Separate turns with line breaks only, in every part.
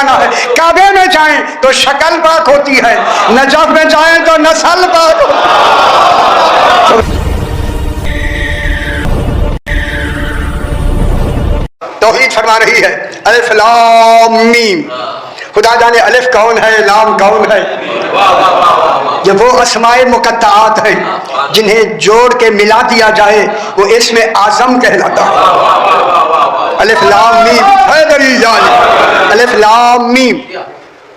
जाना है। काबे में जाएं तो शक्ल पाक होती है, नजफ में जाएं तो नस्ल पाक। तौहीद फरमा रही है अलिफ लाम मीम। खुदा जाने अलिफ कौन है, लाम कौन है। ये वो अस्माए मुकत्ताआत है जिन्हें जोड़ के मिला दिया जाए वो इसमें आज़म कहलाता है। अलिफ लाम मीम है दरी जान, अलिफ लाम मीम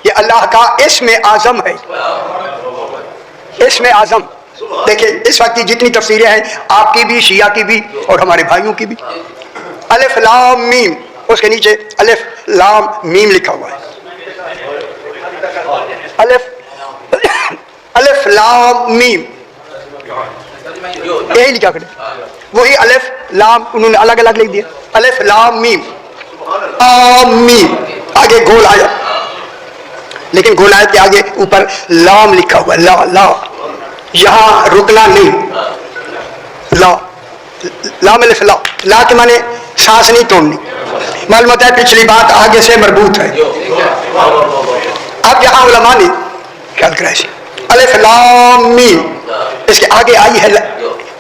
ये अल्लाह का इसमें आज़म है, इसमें आज़म। देखिए इस वक्त की जितनी तफसीरें हैं, आपकी भी, शिया की भी और हमारे भाइयों की भी, अलिफ लाम मीम, उसके नीचे अलिफ लाम मीम लिखा हुआ है। अलिफ लाम मीम यही लिखा करें, वही अलिफ लाम उन्होंने अलग अलग लिख दिया। अलिफ लाम मीम, मीम आगे गोल आया, लेकिन गोल आयत के आगे ऊपर लाम लिखा हुआ, ला ला, यहां रुकना नहीं। ला लाम अलिफ ला, ला के माने सांस नहीं तोड़नी। मालूम होता है पिछली बात आगे से मरबूत है। अब यहाँ उलमा ने ख्याल करा इसे अलिफ लाम मीम, इसके आगे आई है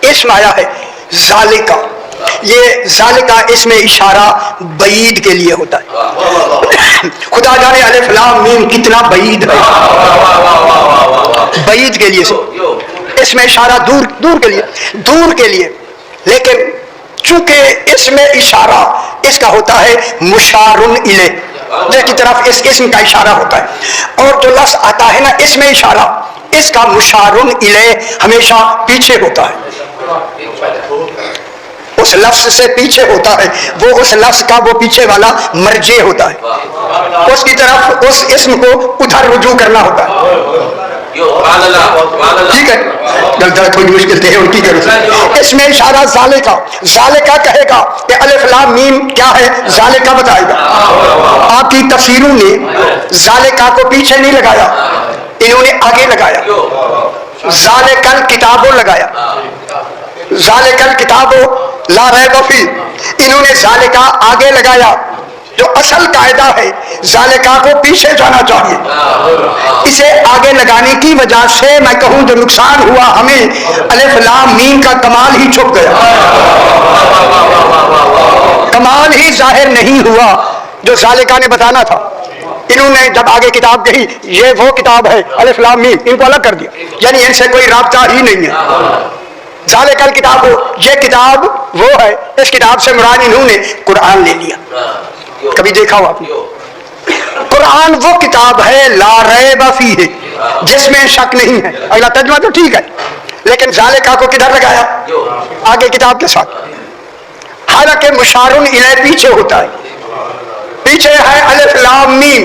इसम आया है ज़ालिका। ये ज़ालिका इसमें इशारा बईद के लिए होता है। खुदा जाने अलिफ लाम मीम कितना बईद है, बईद के लिए से इसमें इशारा दूर दूर के लिए, दूर के लिए। लेकिन चूंकि इसमें इशारा इसका होता है मुशारुन इले, जिसकी तरफ इस इसम का इशारा होता है, और जो लफ्ज़ आता है ना इसमें इशारा, इसका मुशारुन इले हमेशा पीछे होता है, उस लफ्ज़ से पीछे होता है। वो उस लफ्ज़ का वो पीछे वाला मर्जे होता है, उसकी तरफ उस इसम को उधर रुजू करना होता है। ठीक है, गलत थोड़ी मुश्किल थे उनकी करो। इसमें इशारा ज़ालिका, ज़ालिका कहेगा कि अलिफ लाम मीम क्या है, ज़ालिका बताएगा। आपकी तफसीरों ने ज़ालिका को पीछे नहीं लगाया, इन्होंने आगे लगाया। ज़ालिकल किताबो लगाया, ज़ालिकल किताबो ला रैब फी, इन्होंने ज़ालिका आगे लगाया। जो असल कायदा है ज़ालिका को पीछे जाना चाहिए, इसे आगे लगाने की वजह से मैं कहूं जो नुकसान हुआ हमें, अलिफ लाम मीम का कमाल ही छुप गया, कमाल ही जाहिर नहीं हुआ जो ज़ालिका ने बताना था। इन्होंने जब आगे किताब कही ये वो किताब है अलिफ लाम मीम, इनको अलग कर दिया, यानी इनसे कोई राब्ता ही नहीं है। ज़ालिकल किताब हो, ये किताब वो है, इस किताब से मुराद इन्होंने कुरान ले लिया। कभी देखा हो आपने? कुरान वो किताब है ला रैब फीह, जिसमें शक नहीं है। अगला तर्जुमा तो ठीक है, लेकिन ज़ालिका को किधर लगाया? आगे किताब के साथ। हालांकि मुशारुन इलैह पीछे होता है, पीछे है अलिफ लाम मीम।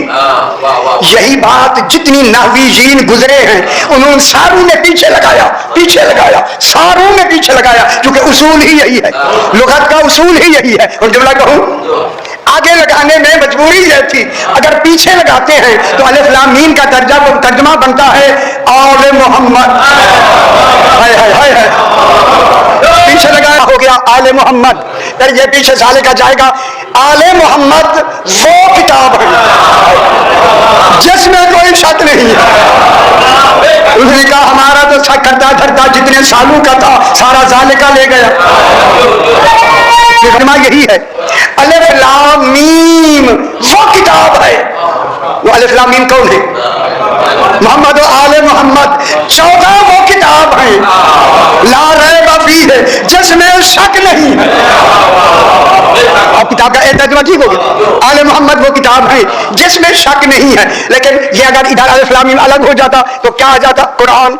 यही बात जितनी नहवीजीन गुजरे हैं उन्होंने सारों ने पीछे लगाया, पीछे लगाया, सारों ने पीछे लगाया, क्योंकि उसूल ही यही है, लुगत का उसूल ही यही है। और जुमला कहूं आगे लगाने में मजबूरी ये थी, अगर पीछे लगाते हैं तो अलिफ लाम मीम का तर्जमा बनता है आले मोहम्मद। हाय हाय हाय हाय, पीछे लगाया हो गया आले मोहम्मद, फिर ये पीछे ज़ालिका जाएगा। आले मोहम्मद वो किताब है जिसमें कोई शक नहीं है। उसने कहा हमारा तो शक करता धरता जितने सालों का था सारा ज़ालिका ले गया। यही है अलिफ लाम मीम वो किताब है। वो अलिफ लाम मीम कौन है? मोहम्मद और आले मोहम्मद 14 वो किताब है ला रैब फीह है, जिसमें शक नहीं है। अब किताब का तर्जुमा ठीक हो गया, आले मोहम्मद वो किताब है जिसमें शक नहीं है। लेकिन ये अगर इधर अलिफ लाम मीम अलग हो जाता तो क्या आ जाता? कुरान।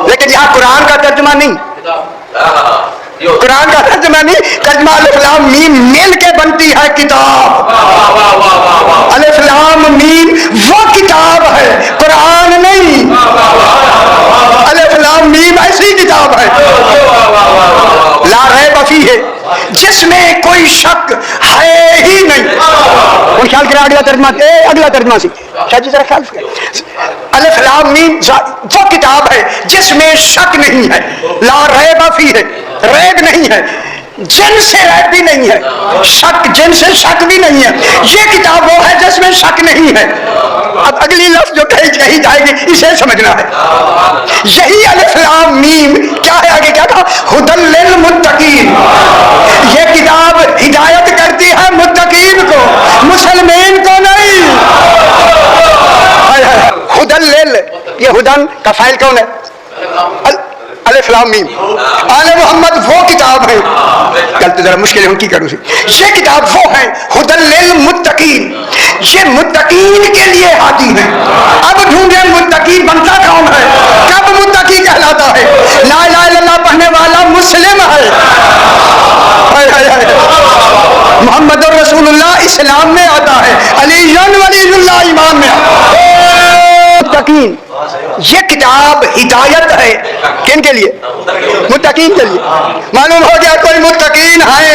लेकिन यहाँ कुरान का तर्जुमा नहीं, कुरान का तर्जुमा नहीं, तर्जुमा अलिफ लाम मीम मिल के बनती है किताब। अलिफ लाम मीम वो किताब है, कुरान नहीं। अलिफ लाम मीम ऐसी किताब है ला रैब फीह है, जिसमें कोई शक है ही नहीं। और ख्याल करें अगला तर्जुमा, अगला तर्जुमा से शायद जरा ख्याल करें। अलिफ लाम मीम वो किताब है जिसमें शक नहीं है, ला रैब फीह है, रैब नहीं है, जिन से रैब भी नहीं है, शक जिन से शक भी नहीं है। ये किताब वो है जिसमें शक नहीं है। अब अगली लफ्ज जो कही जाएगी इसे समझना है। यही अलिफ लाम मीम क्या है, आगे क्या कहा, हुदल लिल मुत्तकीन। ये किताब हिदायत करती है मुत्तकीन को, मुसलमान को नहीं। हुदल लिल, ये हुदन का फाइल कौन है? अलिफ लाम मीम। आले मोहम्मद वो किताब है, कल तो जरा मुश्किल है उनकी करूँ, ये किताब वो है हुदल लिल मुत्तकीन, ये मुत्तकीन के लिए हादी है। अब ढूंढे मुत्तकी बनता कौन है, कब मुत्तकी कहलाता है? ला इलाहा इल्लल्लाह पढ़ने वाला मुस्लिम है। मोहम्मद रसूलुल्लाह इस्लाम में आता है, अलीयुन वलीयुल्लाह ईमान में आता है। मुत्तकीन, ये किताब हिदायत है किन के लिए? मुत्तकीन के लिए। मालूम हो गया कोई मुत्तकीन है।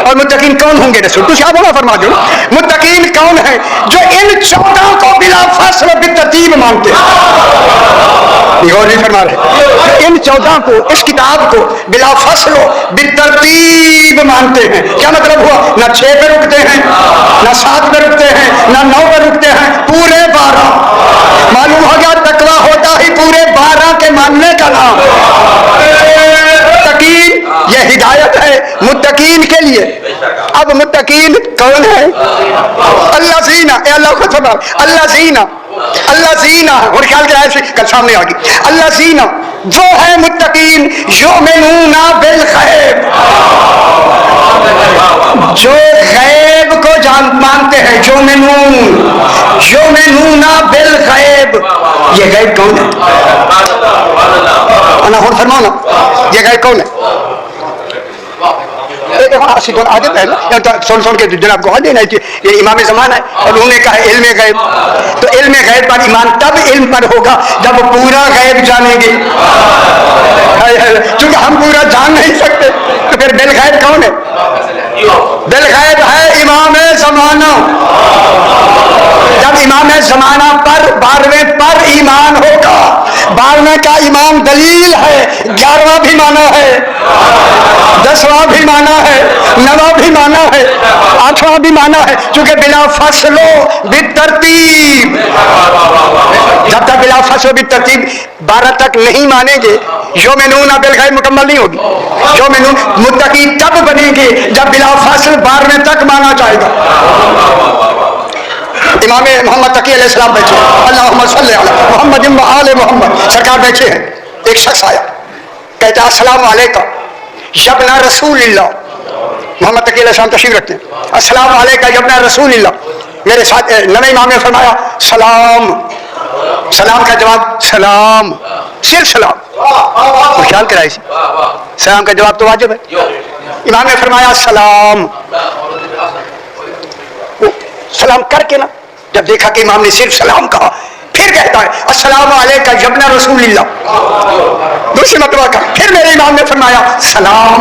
और मुत्तकीन कौन होंगे? रसूल तो शाह फरमा दो, मुत्तकीन कौन है? जो इन 14 को बिला फस्ल बितरतीब मानते हैं। गौर नहीं फरमा रहे, इन 14 को, इस किताब को बिला फस्ल बितरतीब मानते हैं। क्या मतलब हुआ? ना 6 पे रुकते हैं, ना 7 पे रुकते हैं, ना 9 पे रुकते हैं, पूरे 12। मालूम हो गया तकवा होता ही पूरे 12 के मानने का नाम। मुत्तकीन ये हिदायत है मुत्तकीन के लिए। अब मुत्तकीन कौन है? अल्लाह जीना, अल्लाह खुद फरमा, अल्लाह जीना, अल्लाह जीना, और ख्याल के आयत कल सामने आ गई। अल्लाह जीना जो है मुत्तकीन, युमिनूना बिल गैब, जो गैब को मानते हैं। युमिनूना बिल गैब, ये गैब कौन है? फरमाओ ना, ये गैब कौन है? आदत है ना, सुन के जनाब को देना, ये इमाम ज़माना है और उन्होंने कहा इल्म गैब। तो इल्म गैब पर ईमान तब इल्म पर होगा जब पूरा गैब जानेंगे। क्योंकि हम पूरा जान नहीं सकते, तो फिर बिल गैब कौन है? बिल गैब है इमाम ज़माना। जब इमाम ज़माना पर 12वें पर ईमान होगा, 12वें का ईमान दलील है, 11वां भी माना है, 10वां भी माना है, 9वां भी माना है, 8वां भी माना है, क्योंकि बिला फसलो बितरतीब। जब तक बिला फसलो बितरतीब 12 तक नहीं मानेंगे, युमिनूना बिल गैब मुकम्मल नहीं होगी। युमिनून मुत्तकी तब बनेंगे जब बिला फसल 12वें तक माना जाएगा। इमाम मोहम्मद तकी अलैहिस्सलाम बैठे, अल्लाहुम्मा सल्ली अला मुहम्मद व आले मोहम्मद, सरकार बैठे हैं। एक शख्स आया, कहता अस्सलाम अलैका यब्ना रसूलिल्लाह। मोहम्मद तकी अलैहिस्सलाम तशरीफ रखते हैं, अस्सलाम अलैका यब्ना रसूलिल्लाह। मेरे साथ नबी इमाम ने फरमाया सलाम। सलाम का जवाब सलाम, सिर्फ सलाम। तो ख्याल कराए, सलाम का जवाब तो वाजिब है। इमाम ने फरमाया सलाम। सलाम करके ना, जब देखा कि इमाम ने सिर्फ सलाम कहा, फिर कहता है अस्सलामु अलैका यब्ना रसूलिल्लाह। दूसरी मरतबा का फिर मेरे इमाम ने फरमाया सलाम।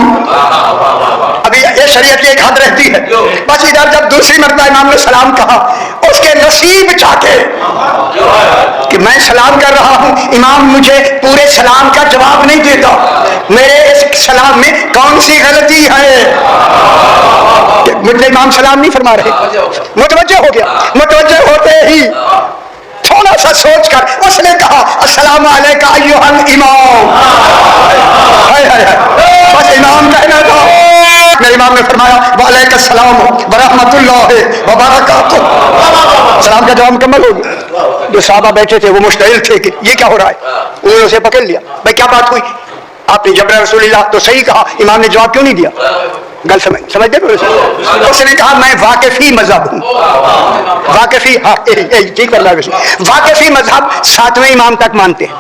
अभी ये शरीयत की एक हद रहती है, बस इधर जब दूसरी मरतबा इमाम ने सलाम कहा, उसके नसीब चाहते कि मैं सलाम कर रहा हूं, इमाम मुझे पूरे सलाम का जवाब नहीं देता, मेरे इस सलाम में कौन सी गलती है? मुझे इमाम सलाम नहीं फरमा रहे। मुतवज्जह हो गया, मुतवज्जह होते ही थोड़ा सा सोचकर उसने कहा अस्सलामु अलैका अय्युहल इमाम। बस इमाम कहना था। मेरे इमाम ने फरमाया वालेकुमुस्सलाम व रहमतुल्लाहि व बरकातुहू। सलाम का जवाब मुकम्मल हो गया। जो साहबा बैठे थे वो मुश्तइल थे कि ये क्या हो रहा है। उन्होंने उसे पकड़ लिया, भाई क्या बात हुई? आपने जबरा रसूलुल्लाह तो सही कहा, इमाम ने जवाब क्यों नहीं दिया? गल समझते? उसने कहा मैं वाकिफी मजहब हूँ। वाकिफी, हाँ ठीक है, वाकिफी मजहब 7वें इमाम तक मानते हैं।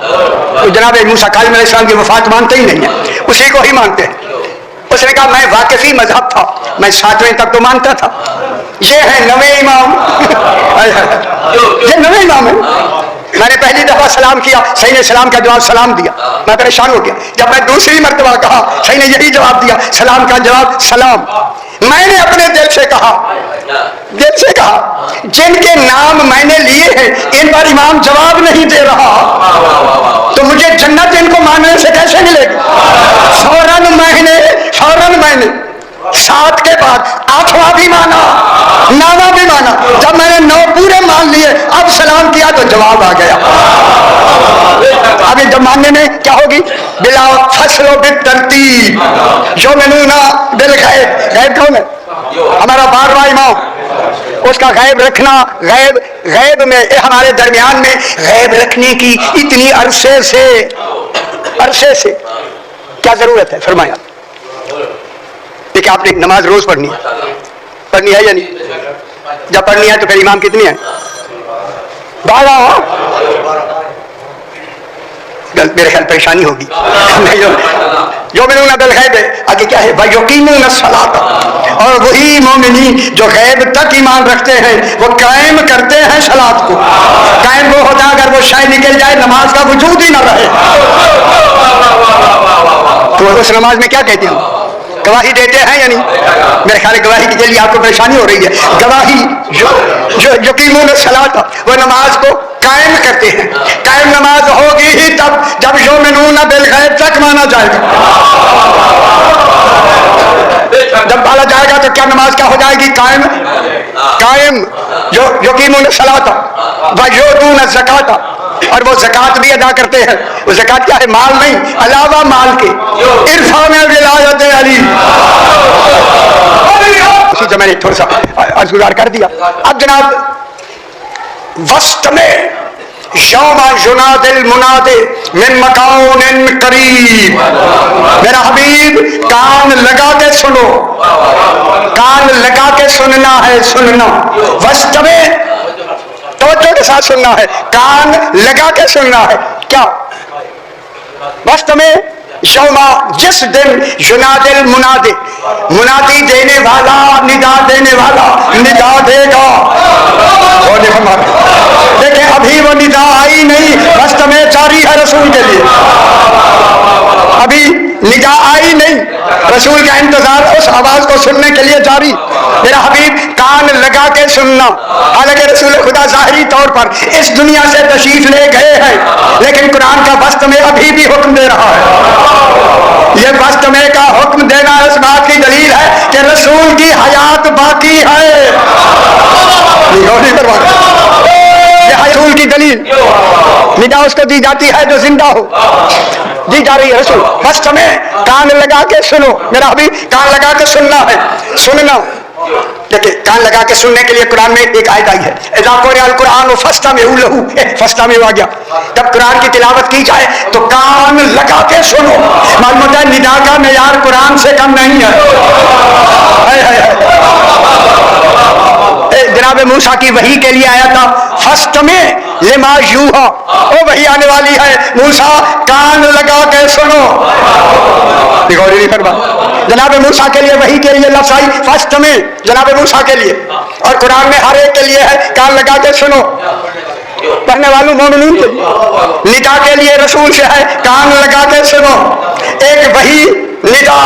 तो जनाब मूसा कालिम अलैहिस्सलाम की वफात मानते ही नहीं है, उसी को ही मानते हैं। उसने कहा मैं वाकिफी मजहब था, मैं 7वें तक तो मानता था। ये है 9वें इमाम। ये 9वें इमाम है। मैंने पहली दफा सलाम किया, सही ने सलाम का जवाब सलाम दिया, मैं परेशान हो गया। जब मैं दूसरी मर्तबा कहा, सही ने यही जवाब दिया, सलाम का जवाब सलाम। मैंने अपने दिल से कहा जिनके नाम मैंने लिए हैं इन पर इमाम जवाब नहीं दे रहा, तो मुझे जन्नत इनको मानने से कैसे मिलेगी? फौरन मैंने 7 के बाद 8वां भी माना, 9वां भी माना, جب میں نے 9 پورے مان لیے اب سلام کیا تو جواب آ گیا. آگے جب ماننے میں کیا ہوگی؟ بلا فصل و بالترتیب یؤمنون بالغیب. غیب کون ہے؟ ہمارا 12واں امام. اس کا غیب رکھنا، غیب میں ہمارے درمیان میں غیب رکھنے کی اتنی عرصے سے کیا ضرورت ہے؟ فرمایا کہ آپ نے نماز روز پڑھنی ہے یا نہیں؟ جب پڑھنی ہے تو پھر امام کتنی ہے؟ 12. میرے خیال پریشانی ہوگی. یؤمنون بالغیب آگے کیا ہے؟ وَيُقِیمُونَ الصَّلَاةَ. اور وہی مومنین جو غیب تک ایمان رکھتے ہیں وہ قائم کرتے ہیں صلاۃ کو. قائم وہ ہوتا ہے اگر وہ شے نکل جائے نماز کا وجود ہی نہ رہے. تو اس نماز میں کیا کہتے ہیں؟ گواہی دیتے ہیں یا نہیں؟ میرے خیال گواہی کے لیے آپ کو پریشانی ہو رہی ہے. گواہی جو یقیمون الصلاۃ وہ نماز کو قائم کرتے ہیں. قائم نماز ہوگی ہی تب جب یؤمنون بالغیب تک مانا جائے گا. جب مانا جائے گا تو کیا نماز کیا ہو جائے گی؟ قائم. جو یقیمون الصلاۃ ویؤتون الزکاۃ اور وہ زکوٰۃ بھی ادا کرتے ہیں. وہ زکوٰۃ کیا ہے؟ مال نہیں، علاوہ مال کے. عرفان ولایت علی. اسی سے میں نے تھوڑا سا عرض گزار کر دیا. اب جناب وسط میں یوم ینادی المنادی من مکان قریب. میرا حبیب کان لگا کے سنو، کان لگا کے سننا ہے. سننا وسط میں توجہ کے ساتھ سننا ہے، کان لگا کے سننا ہے. کیا وسط میں یوما جس دن ینادی المنادی منادی دینے والا ندا دینے والا ندا دے گا. دیکھیں ابھی وہ ندا آئی نہیں، وسط میں جاری ہے رسول کے لیے. ابھی ندا آئی نہیں، رسول کا انتظار اس آواز کو سننے کے لیے جاری. میرا حبیب کان لگا کے سننا. حالانکہ رسول خدا ظاہری طور پر اس دنیا سے تشریف لے گئے ہیں لیکن قرآن کا وسط میں ابھی بھی حکم دے رہا ہے. یہ وسط میں کا حکم دینا اس بات کی دلیل ہے کہ رسول کی حیات باقی ہے. یہ رسول کی دلیل. ندا اس کو دی جاتی ہے جو زندہ ہو، دی جا رہی ہے. رسول وسط میں کان لگا کے سنو. میرا حبیب کان لگا کے سننا ہے. سننا دیکھیں کان لگا کے سننے کے لیے قرآن میں ایک آیت آئی ہے اذا قرئ القرآن فاستمعوا له. فاستمعوا آ گیا. جب قرآن کی تلاوت کی جائے تو کان لگا کے سنو. معلوم ہوتا ہے ندا کا معیار قرآن سے کم نہیں ہے. جناب موسیٰ کی وحی کے لیے آیا تھا فاستمع لما یوحی. وہ وحی آنے والی ہے. موسیٰ کان لگا کے سنو. غور نہیں فرما. جناب موسیٰ کے لیے وحی کے لیے لفظ آئی فاستمع جناب موسیٰ کے لیے، اور قرآن میں ہر ایک کے لیے ہے کان لگا کے سنو. پڑھنے والوں مومنین کے لیے، ندا کے لیے رسول سے ہے کان لگا کے سنو. ایک وحی ندا،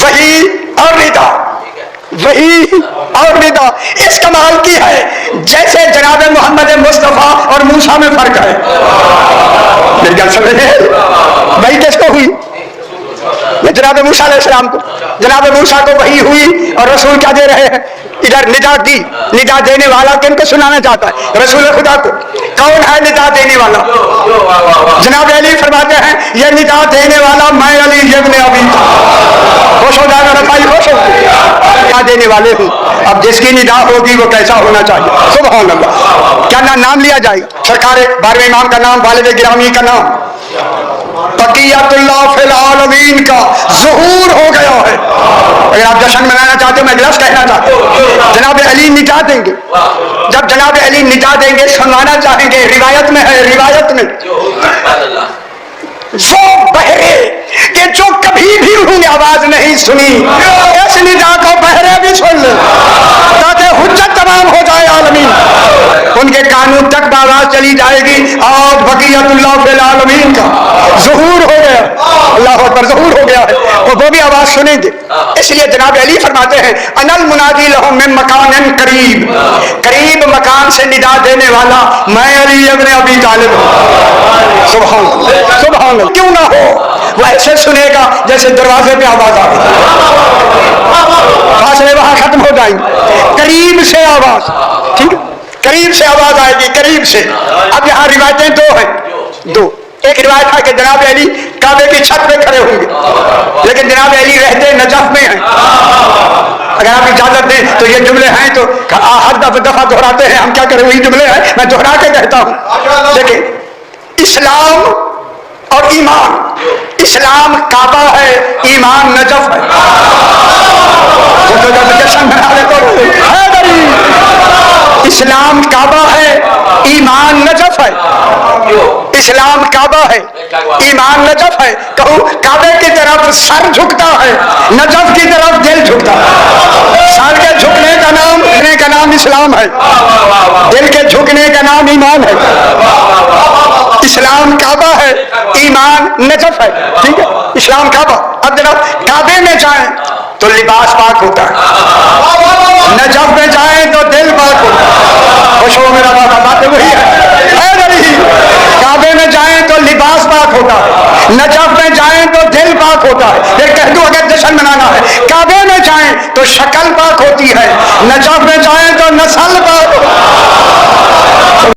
وحی اور ندا، وحی اور ندا اس کمال کی ہے جیسے جناب محمد مصطفیٰ اور موسیٰ میں فرق ہے. میری گل سمجھ رہے ہیں؟ وحی کس کو ہوئی؟ یہ جناب موسیٰ علیہ السلام کو. جناب موسیٰ کو وحی ہوئی اور رسول کیا دے رہے ہیں؟ ادھر ندا دی. ندا دینے والا کن کو سنانا چاہتا ہے؟ رسول خدا کو. کون ہے ندا دینے والا؟ جناب علی فرماتے ہیں یہ ندا دینے والا میں علی ابن ابی خوش ہو جائے گا. بھائی خوش ہو ندا دینے والے ہوں. اب جس کی ندا ہوگی وہ کیسا ہونا چاہیے؟ سبحان اللہ. کیا نام لیا جائے گا؟ سرکار 12ویں امام کا نام، والد گرامی کا نام، بقیت اللہ فی العالمین کا ظہور ہو گیا ہے. اگر آپ جشن منانا چاہتے ہو، میں لفظ کہنا چاہتا ہوں، جناب علی ندا دیں گے. جب جناب علی ندا دیں گے سنوانا چاہیں گے. روایت میں ہے، روایت میں وہ بہرے کہ جو کبھی بھی انہوں نے آواز نہیں سنی اس ندا کو بہرے بھی سن لیں تاکہ حجت تمام ہو جائے عالمین. ان کے قانون تک آواز چلی جائے گی اور بقیت اللہ فی العالمین کا ظہور ہو گیا. اللہ اکبر، ظہور ہو گیا ہے. وہ بھی آواز سنیں گے. اس لیے جناب علی فرماتے ہیں ان المنادی لہم من مکان قریب. قریب مکان आसमान से निदा देने वाला मैं अली इब्न अबी तालिब हूं। सुभान अल्लाह, सुभान अल्लाह। क्यों ना हो, वो ऐसे सुनेगा जैसे दरवाजे पे आवाज आ रही, फासले वहां खत्म हो जाएंगे, करीब से आवाज, ठीक है, करीब से आवाज आएगी, करीब से। अब यहाँ रिवायतें दो हैं, दो। एक रिवायत है कि जनाब अली काबे की छत पे खड़े होंगे, लेकिन जनाब अली रहते नजफ में हैं। अगर आप इजाजत दें तो ये जुमले हैं तो हर दफा दोहराते हैं, हम क्या करें, वही जुमले हैं, मैं दोहरा के कहता हूं। देखिए, इस्लाम और ईमान, इस्लाम काबा है, ईमान नजफ है। तो जश्न मना ले तो है भाई, इस्लाम काबा है, ईमान नजफ है। इस्लाम काबा है, ईमान नजफ है। कहूं काबे की तरफ सर झुकता है, नजफ की तरफ दिल झुकता है। सर के झुकने का नाम इस्लाम है, दिल के झुकने का नाम ईमान है। इस्लाम काबा है, ईमान नजफ है, ठीक है, इस्लाम काबा। अब जनाब काबे में जाएं तो लिबास पाक होता है, नजफ में जाएं तो दिल पाक होता है। खुश हो मेरा बाबा, बात वही है नहीं? काबे में जाएं तो लिबास पाक होता है, नजफ में जाएं तो दिल पाक होता है। फिर कह दूं अगर जश्न मनाना है, काबे में जाएं तो शक्ल पाक होती है, नजफ में जाएं तो नस्ल पाक